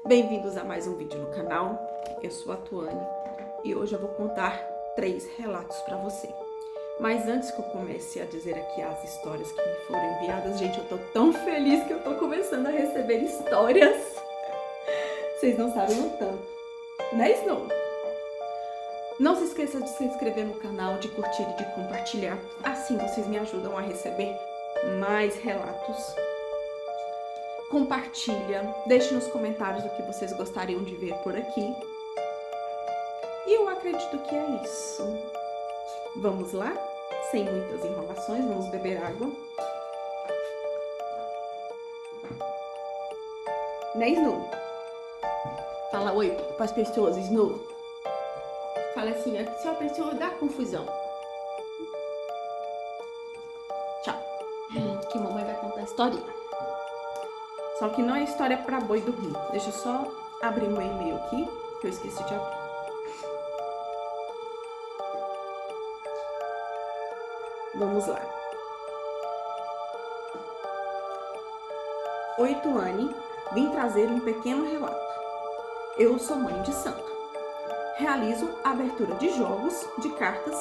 Bem-vindos a mais um vídeo no canal. Eu sou a Tuane e hoje eu vou contar 3 relatos para você. Mas antes que eu comece a dizer aqui as histórias que me foram enviadas, gente, eu tô tão feliz que eu tô começando a receber histórias. Vocês não sabem o tanto, né, Snow? Não se esqueça de se inscrever no canal, de curtir e de compartilhar. Assim vocês me ajudam a receber mais relatos. Compartilha, deixe nos comentários o que vocês gostariam de ver por aqui. E eu acredito que é isso. Vamos lá? Sem muitas enrolações, vamos beber água. Né, Snow? Fala oi para as pessoas, Snow. Fala assim, se a pessoa dá confusão. Tchau. Que mamãe vai contar a historinha. Só que não é história pra boi dormir. Deixa eu só abrir meu e-mail aqui, que eu esqueci de abrir. Vamos lá. Oi, Tuane. Vim trazer um pequeno relato. Eu sou mãe de santo. Realizo a abertura de jogos, de cartas,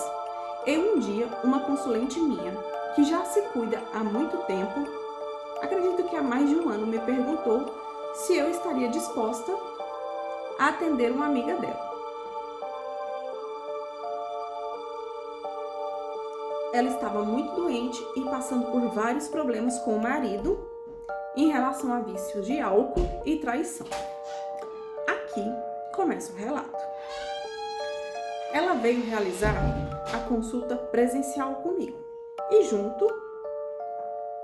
e um dia uma consulente minha, que já se cuida há muito tempo, acredito que há mais de um ano, me perguntou se eu estaria disposta a atender uma amiga dela. Ela estava muito doente e passando por vários problemas com o marido em relação a vícios de álcool e traição. Aqui começa o relato. Ela veio realizar a consulta presencial comigo e junto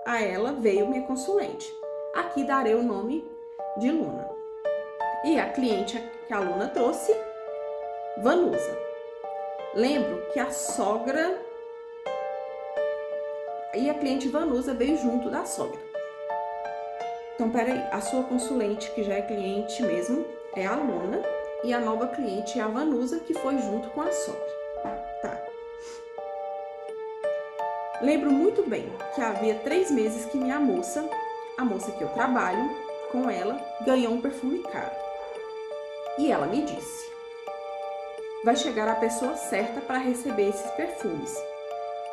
a ela veio minha consulente. Aqui darei o nome de Luna. E a cliente que a Luna trouxe, Vanusa. Lembro que a sogra e a cliente Vanusa veio junto da sogra. Então, peraí, a sua consulente, que já é cliente mesmo, é a Luna, e a nova cliente é a Vanusa, que foi junto com a sogra. Tá. Lembro muito bem que havia 3 meses que minha moça, a moça que eu trabalho com ela, ganhou um perfume caro. E ela me disse: vai chegar a pessoa certa para receber esses perfumes.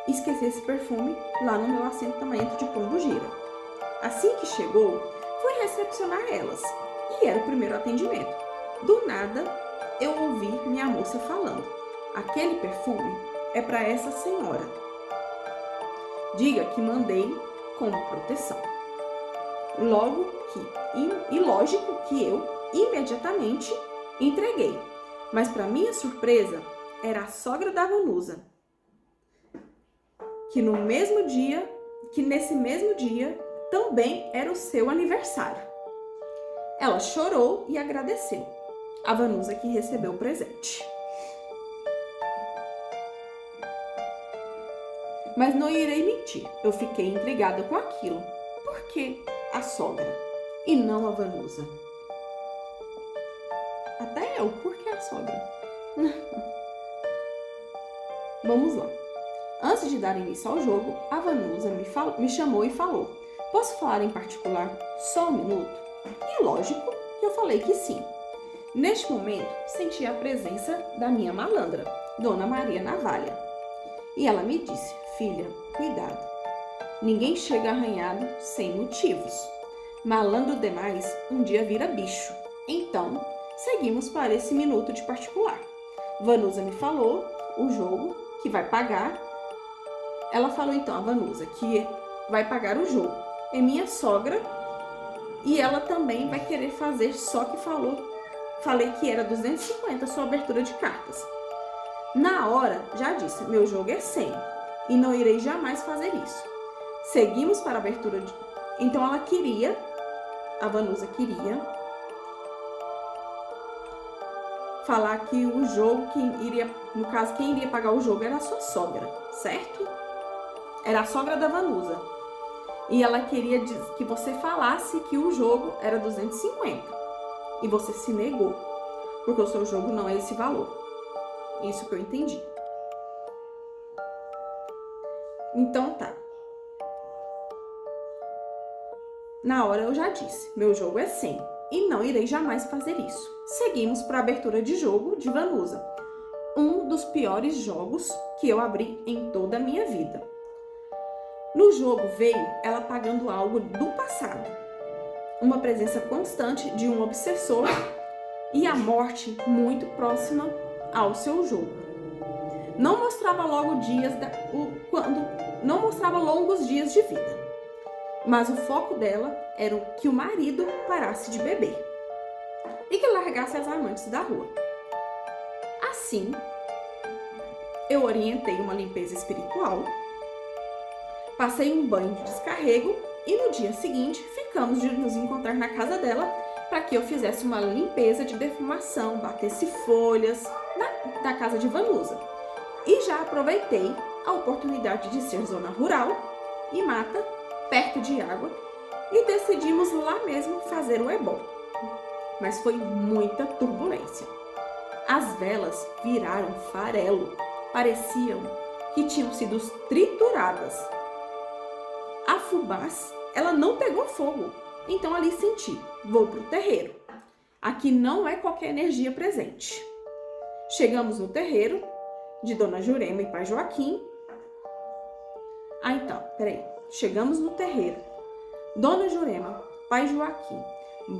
Esqueci esse perfume lá no meu assentamento de Pombogira. Assim que chegou, fui recepcionar elas e era o primeiro atendimento. Do nada, eu ouvi minha moça falando: aquele perfume é para essa senhora. Diga que mandei como proteção. Lógico que eu imediatamente entreguei, mas para minha surpresa era a sogra da Vanusa, que nesse mesmo dia também era o seu aniversário. Ela chorou e agradeceu a Vanusa que recebeu o presente. Mas não irei mentir, eu fiquei intrigada com aquilo. Por que a sogra e não a Vanusa? Até eu, por que a sogra? Vamos lá. Antes de dar início ao jogo, a Vanusa me chamou e falou: posso falar em particular só um minuto? E lógico que eu falei que sim. Neste momento, senti a presença da minha malandra, Dona Maria Navalha. E ela me disse: filha, cuidado. Ninguém chega arranhado sem motivos. Malandro demais um dia vira bicho. Então, seguimos para esse minuto de particular. Vanusa me falou o jogo que vai pagar. Ela falou então a Vanusa que vai pagar o jogo. É minha sogra e ela também vai querer fazer, só que falei que era 250 a sua abertura de cartas. Na hora, já disse, meu jogo é 100 e não irei jamais fazer isso. Seguimos para a abertura de... Então a Vanusa queria falar que o jogo, no caso, quem iria pagar o jogo era a sua sogra, certo? Era a sogra da Vanusa. E ela queria que você falasse que o jogo era 250. E você se negou, porque o seu jogo não é esse valor. Isso que eu entendi. Então tá. Na hora eu já disse, meu jogo é 100 e não irei jamais fazer isso. Seguimos para a abertura de jogo de Vanusa, um dos piores jogos que eu abri em toda a minha vida. No jogo veio ela pagando algo do passado, uma presença constante de um obsessor e a morte muito próxima ao seu jogo. Não mostrava longos dias de vida, mas o foco dela era que o marido parasse de beber e que largasse as amantes da rua. Assim, eu orientei uma limpeza espiritual, passei um banho de descarrego e no dia seguinte ficamos de nos encontrar na casa dela para que eu fizesse uma limpeza de defumação, batesse folhas da casa de Vanusa. E já aproveitei a oportunidade de ser zona rural e mata, perto de água, e decidimos lá mesmo fazer o ebó. Mas foi muita turbulência. As velas viraram farelo, pareciam que tinham sido trituradas. A fubás, ela não pegou fogo, então ali senti, vou pro terreiro. Aqui não é qualquer energia presente. Chegamos no terreiro de Dona Jurema e Pai Joaquim. Chegamos no terreiro. Dona Jurema, Pai Joaquim,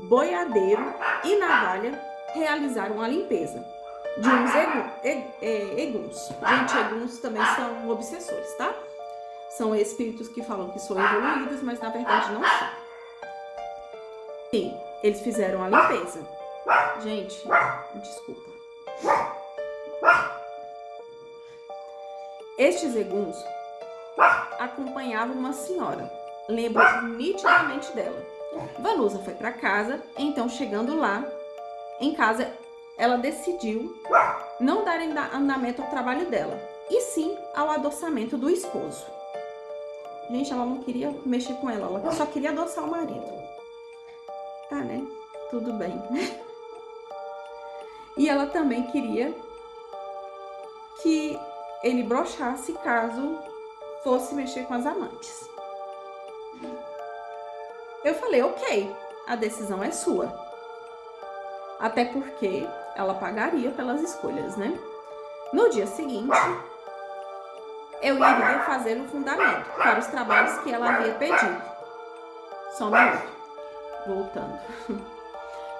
boiadeiro e navalha realizaram a limpeza de uns eguns. Gente, eguns também são obsessores, tá? São espíritos que falam que são evoluídos, mas na verdade não são. Sim, eles fizeram a limpeza. Gente, desculpa. Estes eguns acompanhavam uma senhora. Lembro nitidamente dela. Vanusa foi para casa, então chegando lá, em casa, ela decidiu não dar andamento ao trabalho dela, e sim ao adoçamento do esposo. Gente, ela não queria mexer com ela só queria adoçar o marido. Tá, né? Tudo bem. E ela também queria que ele broxasse caso fosse mexer com as amantes. Eu falei, ok, a decisão é sua. Até porque ela pagaria pelas escolhas, né? No dia seguinte, eu iria fazer o fundamento para os trabalhos que ela havia pedido. Só um minuto. Voltando.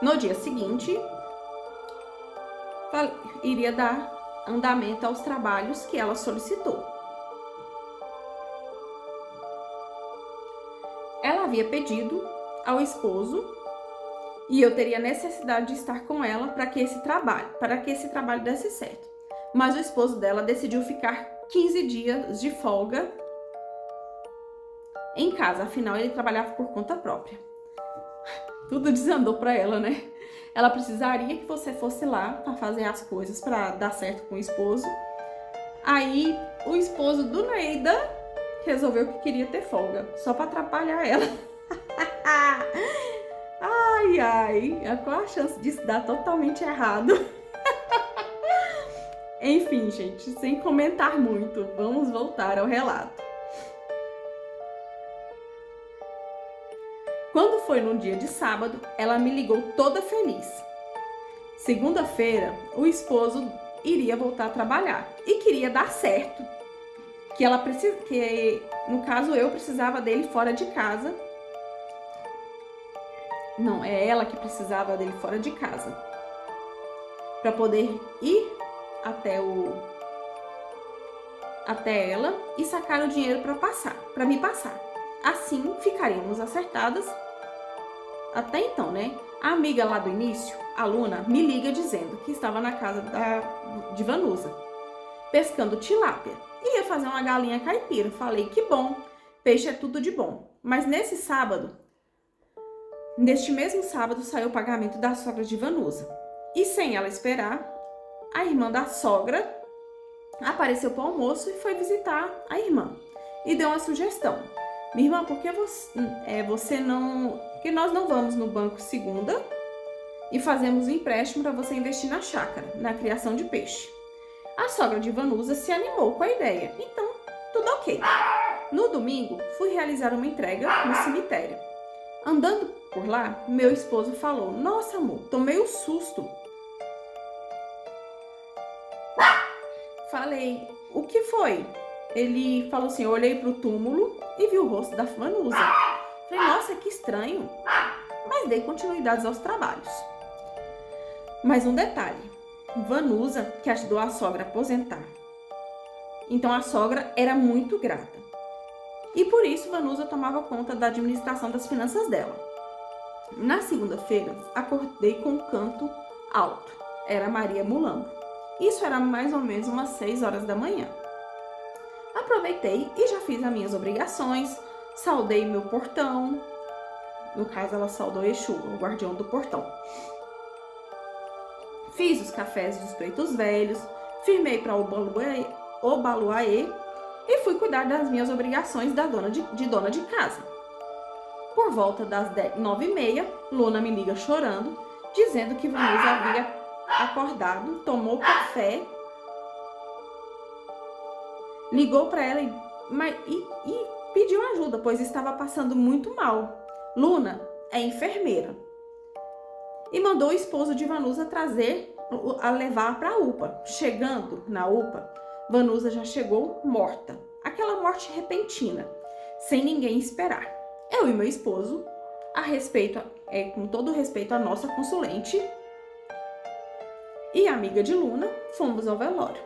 No dia seguinte, iria dar andamento aos trabalhos que ela solicitou. Ela havia pedido ao esposo e eu teria necessidade de estar com ela para que esse trabalho desse certo. Mas o esposo dela decidiu ficar 15 dias de folga em casa, afinal ele trabalhava por conta própria. Tudo desandou para ela, né? Ela precisaria que você fosse lá para fazer as coisas para dar certo com o esposo. Aí o esposo do Neida resolveu que queria ter folga, só para atrapalhar ela. Qual a chance disso dar totalmente errado? Enfim, gente, sem comentar muito, vamos voltar ao relato. Quando foi no dia de sábado, ela me ligou toda feliz. Segunda-feira, o esposo iria voltar a trabalhar e queria dar certo. No caso, eu precisava dele fora de casa. Não, é ela que precisava dele fora de casa. Para poder ir até ela e sacar o dinheiro para me passar. Assim, ficaríamos acertadas. Até então, né? A amiga lá do início, a Luna, me liga dizendo que estava na casa de Vanusa, pescando tilápia. Ia fazer uma galinha caipira. Falei, que bom, peixe é tudo de bom. Mas neste mesmo sábado, saiu o pagamento da sogra de Vanusa. E sem ela esperar, a irmã da sogra apareceu para o almoço e foi visitar a irmã. E deu uma sugestão. Minha irmã, por que porque nós não vamos no banco segunda e fazemos um empréstimo para você investir na chácara, na criação de peixe? A sogra de Vanusa se animou com a ideia. Então, tudo ok. No domingo, fui realizar uma entrega no cemitério. Andando por lá, meu esposo falou: "Nossa, amor, tomei um susto." Falei: "O que foi?" Ele falou assim: "Eu olhei pro túmulo e vi o rosto da Vanusa." Falei: "Nossa, que estranho." Mas dei continuidade aos trabalhos. Mais um detalhe: Vanusa, que ajudou a sogra a aposentar. Então a sogra era muito grata. E por isso Vanusa tomava conta da administração das finanças dela. Na segunda-feira, acordei com um canto alto. Era Maria Mulambo. Isso era mais ou menos umas 6 horas da manhã. Aproveitei e já fiz as minhas obrigações, saudei meu portão. No caso, ela saudou Exu, o guardião do portão. Fiz os cafés dos peitos velhos, firmei para o baluaê e fui cuidar das minhas obrigações da dona de casa. Por volta das 9h30, Luna me liga chorando, dizendo que Vanusa havia acordado, tomou café, ligou para ela e pediu ajuda, pois estava passando muito mal. Luna é enfermeira e mandou o esposo de Vanusa levar para a UPA. Chegando na UPA, Vanusa já chegou morta, aquela morte repentina, sem ninguém esperar. Eu e meu esposo, com todo respeito à nossa consulente e amiga de Luna, fomos ao velório.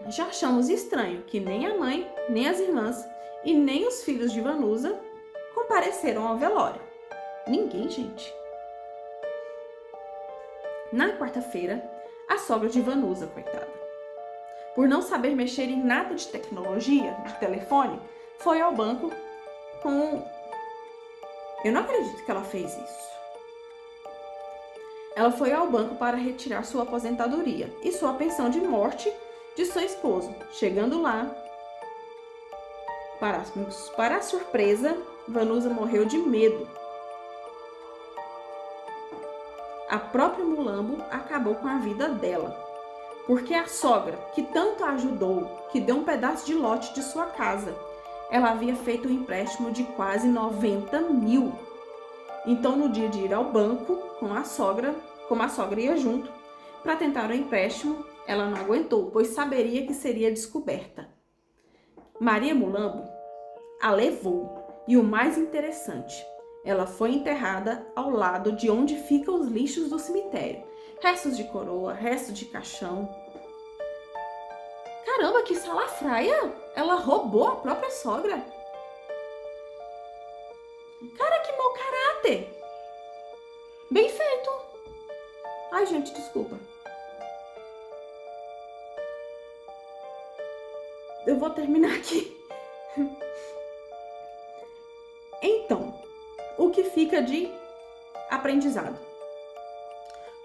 Já achamos estranho que nem a mãe, nem as irmãs e nem os filhos de Vanusa compareceram ao velório. Ninguém, gente. Na quarta-feira, a sogra de Vanusa, coitada, por não saber mexer em nada de tecnologia, de telefone, foi ao banco com... Eu não acredito que ela fez isso. Ela foi ao banco para retirar sua aposentadoria e sua pensão de morte de seu esposo. Chegando lá, para a surpresa, Vanusa morreu de medo. A própria Mulambo acabou com a vida dela, porque a sogra, que tanto a ajudou, que deu um pedaço de lote de sua casa, ela havia feito um empréstimo de quase 90 mil. Então, no dia de ir ao banco, como a sogra ia junto, para tentar o empréstimo, ela não aguentou, pois saberia que seria descoberta. Maria Mulambo a levou. E o mais interessante, ela foi enterrada ao lado de onde ficam os lixos do cemitério. Restos de coroa, restos de caixão. Caramba, que salafraia! Ela roubou a própria sogra. Cara, que mau caráter! Bem feito! Ai, gente, desculpa. Eu vou terminar aqui. Então, o que fica de aprendizado?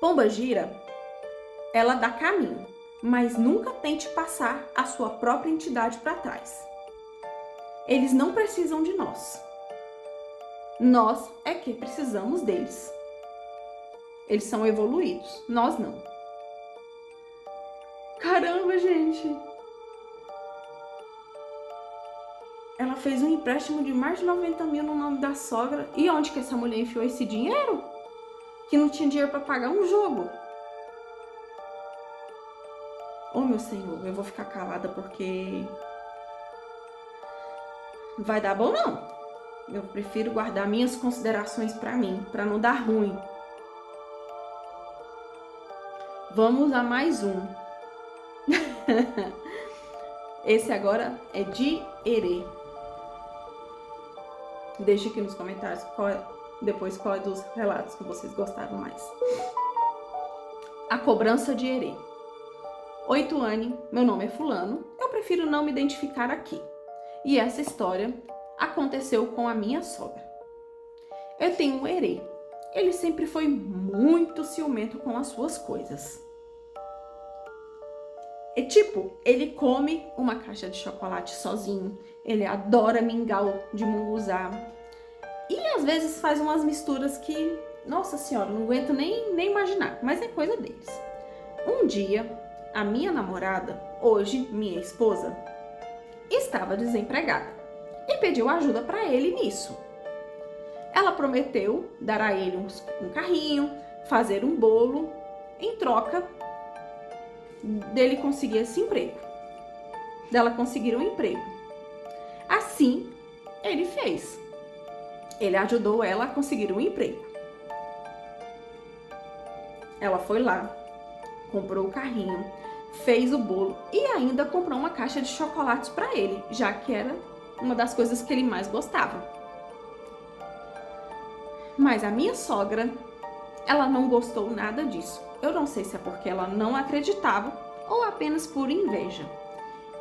Pombagira, ela dá caminho, mas nunca tente passar a sua própria entidade para trás. Eles não precisam de nós. Nós é que precisamos deles. Eles são evoluídos, nós não. Caramba, gente! Ela fez um empréstimo de mais de 90 mil no nome da sogra. E onde que essa mulher enfiou esse dinheiro? Que não tinha dinheiro para pagar um jogo. Oh, meu Senhor, eu vou ficar calada porque não vai dar bom, não. Eu prefiro guardar minhas considerações para mim, para não dar ruim. Vamos a mais um. Esse agora é de Herê. Deixe aqui nos comentários qual é dos relatos que vocês gostaram mais. A cobrança de Herê. Oi, Tuane, meu nome é fulano, eu prefiro não me identificar aqui. E essa história aconteceu com a minha sogra. Eu tenho um Herê. Ele sempre foi muito ciumento com as suas coisas. É tipo, ele come uma caixa de chocolate sozinho, ele adora mingau de munguzá e às vezes faz umas misturas que, nossa senhora, não aguento nem imaginar, mas é coisa deles. Um dia, a minha namorada, hoje minha esposa, estava desempregada e pediu ajuda para ele nisso. Ela prometeu dar a ele um carrinho, fazer um bolo, em troca dele conseguir esse emprego, dela conseguir um emprego. Assim, ele fez. Ele ajudou ela a conseguir um emprego. Ela foi lá, comprou o carrinho, fez o bolo e ainda comprou uma caixa de chocolates para ele, já que era uma das coisas que ele mais gostava. Mas a minha sogra, ela não gostou nada disso. Eu não sei se é porque ela não acreditava ou apenas por inveja.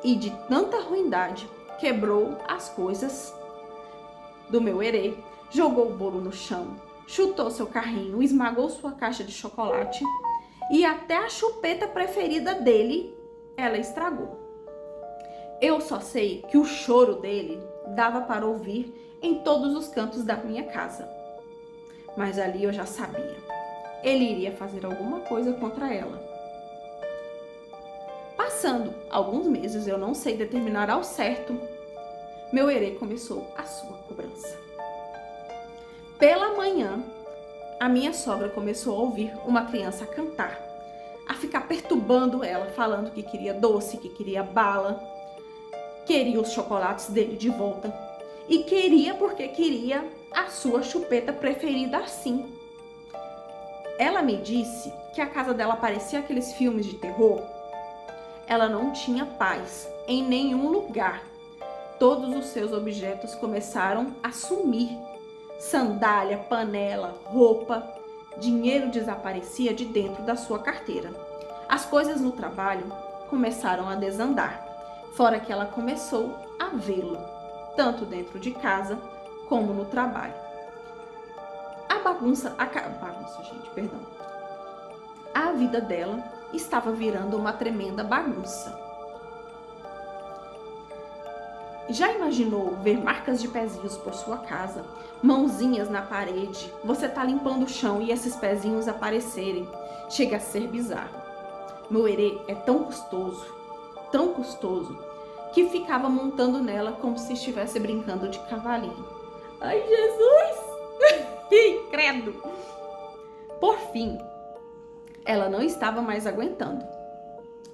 E de tanta ruindade, quebrou as coisas do meu herê, jogou o bolo no chão, chutou seu carrinho, esmagou sua caixa de chocolate e até a chupeta preferida dele, ela estragou. Eu só sei que o choro dele dava para ouvir em todos os cantos da minha casa. Mas ali eu já sabia. Ele iria fazer alguma coisa contra ela. Passando alguns meses, eu não sei determinar ao certo, meu herê começou a sua cobrança. Pela manhã, a minha sogra começou a ouvir uma criança cantar, a ficar perturbando ela, falando que queria doce, que queria bala, queria os chocolates dele de volta e queria porque queria a sua chupeta preferida assim. Ela me disse que a casa dela parecia aqueles filmes de terror. Ela não tinha paz em nenhum lugar. Todos os seus objetos começaram a sumir. Sandália, panela, roupa, dinheiro desaparecia de dentro da sua carteira. As coisas no trabalho começaram a desandar, fora que ela começou a vê-lo, tanto dentro de casa como no trabalho. A vida dela estava virando uma tremenda bagunça. Já imaginou ver marcas de pezinhos por sua casa, mãozinhas na parede, você tá limpando o chão e esses pezinhos aparecerem? Chega a ser bizarro. Meu herê é tão custoso, que ficava montando nela como se estivesse brincando de cavalinho. Ai, Jesus! Credo! Por fim, ela não estava mais aguentando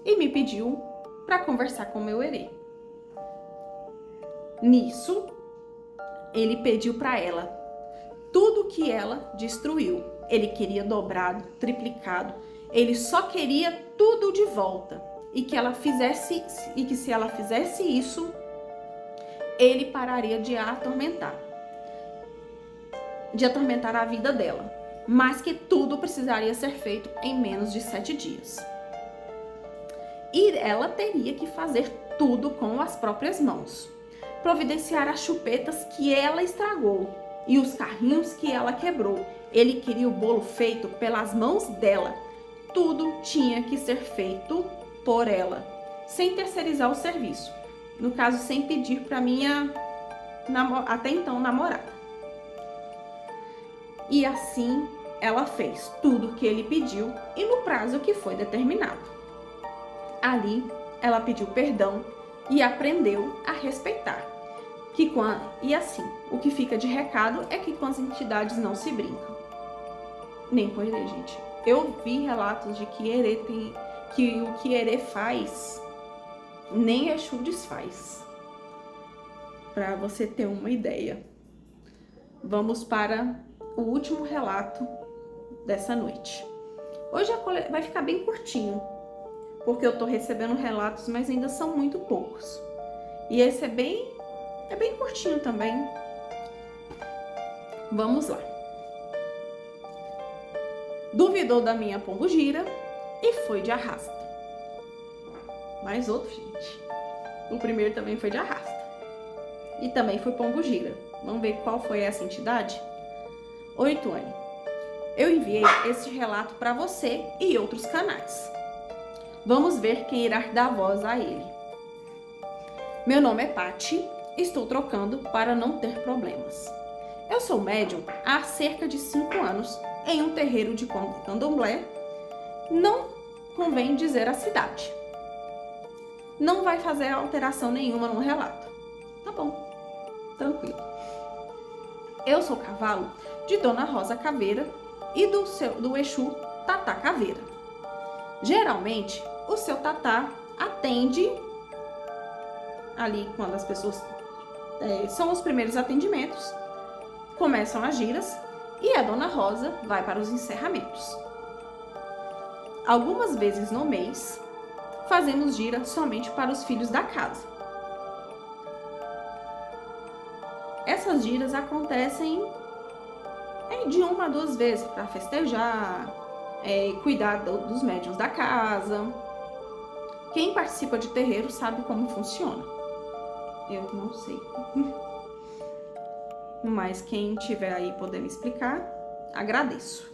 e me pediu para conversar com meu herê. Nisso, ele pediu para ela tudo que ela destruiu. Ele queria dobrado, triplicado. Ele só queria tudo de volta e que se ela fizesse isso, ele pararia de atormentar a vida dela, mas que tudo precisaria ser feito em menos de 7 dias. E ela teria que fazer tudo com as próprias mãos. Providenciar as chupetas que ela estragou e os carrinhos que ela quebrou. Ele queria o bolo feito pelas mãos dela. Tudo tinha que ser feito por ela, sem terceirizar o serviço. No caso, sem pedir para minha até então namorada. E assim ela fez tudo o que ele pediu e no prazo que foi determinado. Ali ela pediu perdão e aprendeu a respeitar. E assim, o que fica de recado é que com as entidades não se brinca. Nem com herê, gente. Eu vi relatos de que o que herê faz, nem Exu desfaz. Para você ter uma ideia. Vamos para o último relato dessa noite. Hoje vai ficar bem curtinho, porque eu tô recebendo relatos, mas ainda são muito poucos. E esse é bem curtinho também. Vamos lá. Duvidou da minha pombogira e foi de arrasta. Mais outro, gente. O primeiro também foi de arrasta. E também foi pombogira. Vamos ver qual foi essa entidade? Oi, Tony. Eu enviei esse relato para você e outros canais. Vamos ver quem irá dar voz a ele. Meu nome é Pati. Estou trocando para não ter problemas. Eu sou médium há cerca de 5 anos em um terreiro de candomblé. Não convém dizer a cidade. Não vai fazer alteração nenhuma no relato. Tá bom, tranquilo. Eu sou cavalo de Dona Rosa Caveira e do Exu Tatá Caveira. Geralmente, o seu Tatá atende ali quando as pessoas são os primeiros atendimentos, começam as giras e a Dona Rosa vai para os encerramentos. Algumas vezes no mês, fazemos gira somente para os filhos da casa. Essas giras acontecem de 1 a 2 vezes para festejar, cuidar dos médiuns da casa. Quem participa de terreiro sabe como funciona. Eu não sei. Mas quem tiver aí poder me explicar, agradeço.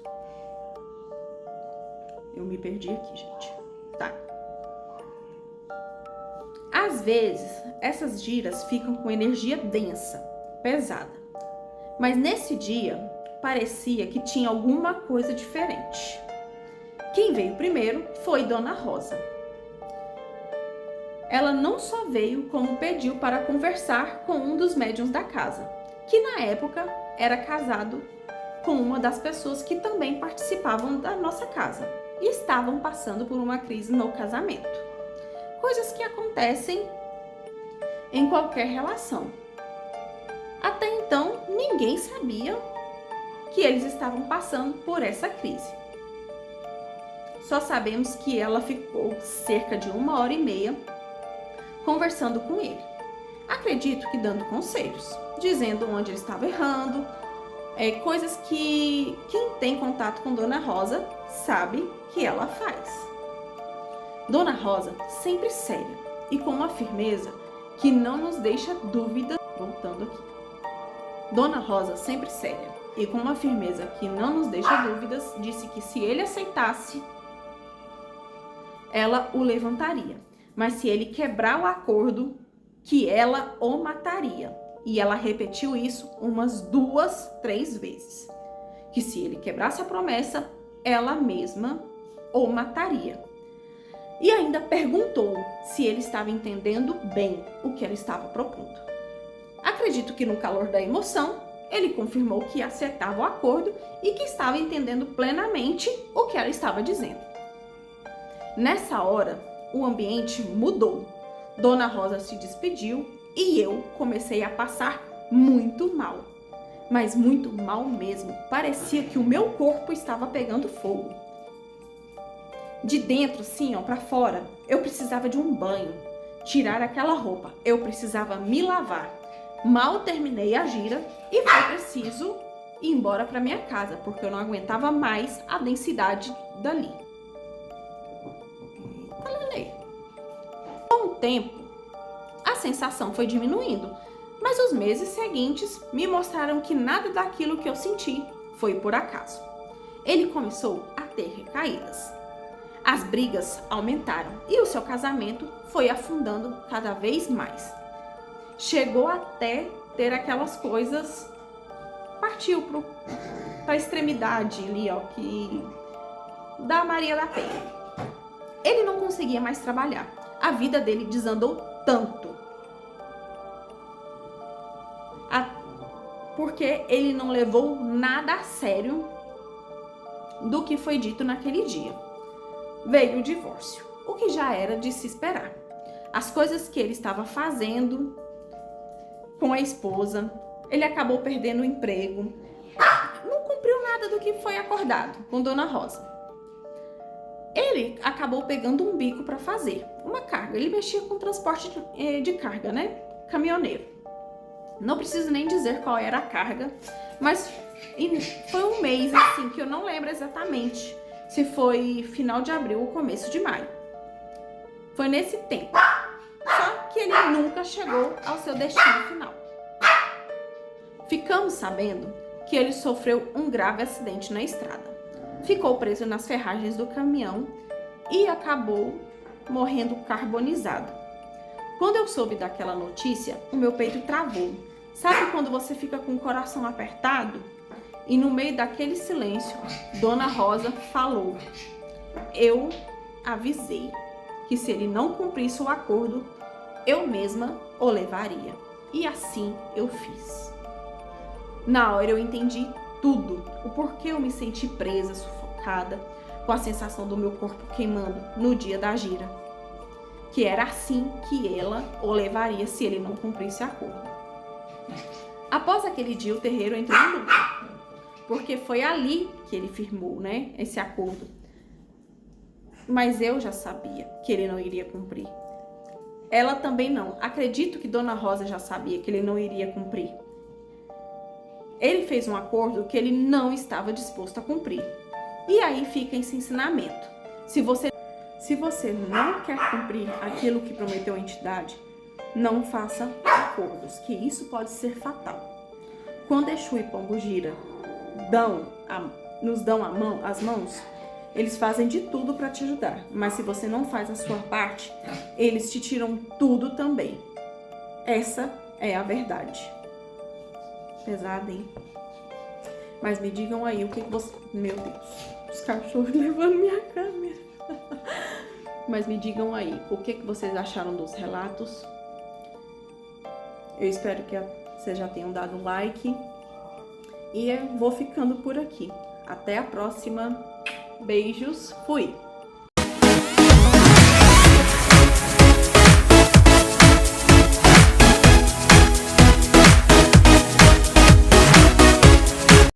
Eu me perdi aqui, gente. Tá. Às vezes, essas giras ficam com energia densa, pesada. Mas nesse dia, parecia que tinha alguma coisa diferente. Quem veio primeiro foi Dona Rosa. Ela não só veio, como pediu para conversar com um dos médiuns da casa, que na época era casado com uma das pessoas que também participavam da nossa casa e estavam passando por uma crise no casamento. Coisas que acontecem em qualquer relação. Até então, ninguém sabia que eles estavam passando por essa crise. Só sabemos que ela ficou cerca de 1h30 conversando com ele. Acredito que dando conselhos, dizendo onde ele estava errando, coisas que quem tem contato com Dona Rosa sabe que ela faz. Dona Rosa sempre séria e com uma firmeza que não nos deixa dúvida. Voltando aqui. Dona Rosa sempre séria e com uma firmeza que não nos deixa dúvidas, disse que se ele aceitasse, ela o levantaria. Mas se ele quebrar o acordo, que ela o mataria. E ela repetiu isso umas 2, 3 vezes. Que se ele quebrasse a promessa, ela mesma o mataria. E ainda perguntou se ele estava entendendo bem o que ela estava propondo. Acredito que no calor da emoção, ele confirmou que aceitava o acordo e que estava entendendo plenamente o que ela estava dizendo. Nessa hora, o ambiente mudou. Dona Rosa se despediu e eu comecei a passar muito mal. Mas muito mal mesmo. Parecia que o meu corpo estava pegando fogo. De dentro, assim, ó, pra fora, eu precisava de um banho. Tirar aquela roupa. Eu precisava me lavar. Mal terminei a gira e foi preciso ir embora para minha casa, porque eu não aguentava mais a densidade dali. Com o tempo, a sensação foi diminuindo, mas os meses seguintes me mostraram que nada daquilo que eu senti foi por acaso. Ele começou a ter recaídas. As brigas aumentaram e o seu casamento foi afundando cada vez mais. Chegou até ter aquelas coisas, partiu para a extremidade ali, ó, que da Maria da Penha. Ele não conseguia mais trabalhar. A vida dele desandou tanto. Porque ele não levou nada a sério do que foi dito naquele dia. Veio o divórcio, o que já era de se esperar. As coisas que ele estava fazendo com a esposa, ele acabou perdendo o emprego, não cumpriu nada do que foi acordado com Dona Rosa. Ele acabou pegando um bico para fazer uma carga. Ele mexia com transporte de carga, né? Caminhoneiro. Não preciso nem dizer qual era a carga, mas foi um mês assim que eu não lembro exatamente se foi final de abril ou começo de maio. Foi nesse tempo. Só que ele nunca chegou ao seu destino final. Ficamos sabendo que ele sofreu um grave acidente na estrada. Ficou preso nas ferragens do caminhão e acabou morrendo carbonizado. Quando eu soube daquela notícia, o meu peito travou. Sabe quando você fica com o coração apertado? E no meio daquele silêncio, Dona Rosa falou: eu avisei que se ele não cumprisse o acordo, eu mesma o levaria. E assim eu fiz. Na hora eu entendi tudo, o porquê eu me senti presa, sufocada, com a sensação do meu corpo queimando no dia da gira. Que era assim que ela o levaria se ele não cumprisse acordo. Após aquele dia, o terreiro entrou em luto, porque foi ali que ele firmou, né, esse acordo. Mas eu já sabia que ele não iria cumprir. Ela também não. Acredito que Dona Rosa já sabia que ele não iria cumprir. Ele fez um acordo que ele não estava disposto a cumprir. E aí fica esse ensinamento. Se você não quer cumprir aquilo que prometeu a entidade, não faça acordos, que isso pode ser fatal. Quando Exu e Pombogira nos dão as mãos, eles fazem de tudo para te ajudar. Mas se você não faz a sua parte, eles te tiram tudo também. Essa é a verdade. Pesado, hein? Mas me digam aí o que você... Meu Deus, os cachorros levando minha câmera. Mas me digam aí, o que vocês acharam dos relatos? Eu espero que vocês já tenham dado um like. E eu vou ficando por aqui. Até a próxima. Beijos. Fui!